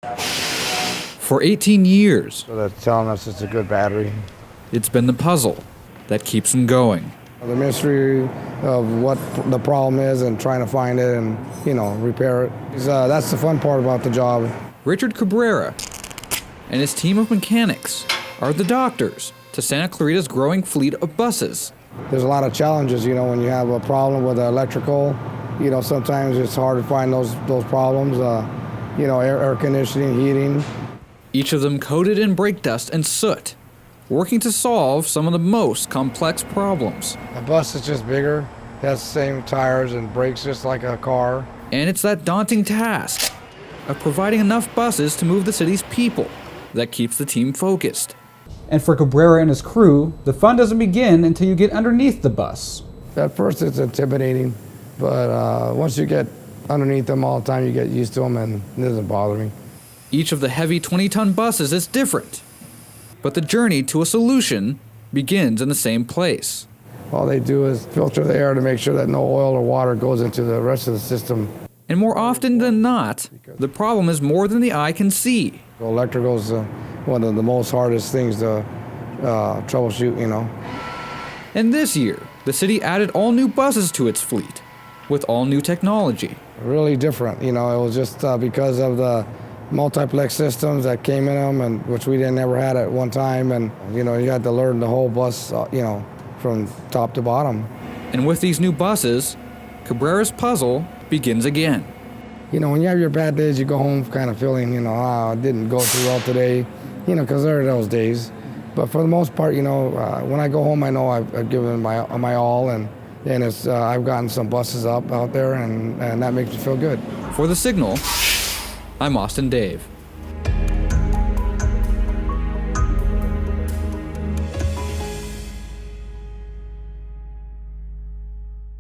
For 18 years, So they're telling us it's a good battery. it's been the puzzle that keeps him going. The mystery of what the problem is and trying to find it and, repair it. That's the fun part about the job. Richard Cabrera and his team of mechanics are the doctors to Santa Clarita's growing fleet of buses. There's a lot of challenges, when you have a problem with the electrical. Sometimes it's hard to find those problems. Air conditioning, heating. Each of them coated in brake dust and soot, working to solve some of the most complex problems. A bus is just bigger, has the same tires and brakes just like a car. And it's that daunting task of providing enough buses to move the city's people that keeps the team focused. And for Cabrera and his crew, the fun doesn't begin until you get underneath the bus. At first it's intimidating, but once you get underneath them all the time, you get used to them and it doesn't bother me. Each of the heavy 20-ton buses is different, but the journey to a solution begins in the same place. All they do is filter the air to make sure that no oil or water goes into the rest of the system. And more often than not, the problem is more than the eye can see. Electrical is one of the most hardest things to troubleshoot, And this year, the city added all new buses to its fleet, with all new technology. Really different, it was just because of the multiplex systems that came in them, and which we never had at one time, and you had to learn the whole bus, from top to bottom. And with these new buses, Cabrera's puzzle begins again. When you have your bad days, you go home kind of feeling, I didn't go too well today, because there are those days. But for the most part, when I go home, I know I've given my all, and it's I've gotten some buses up out there, and that makes me feel good. For The Signal, I'm Austin Dave.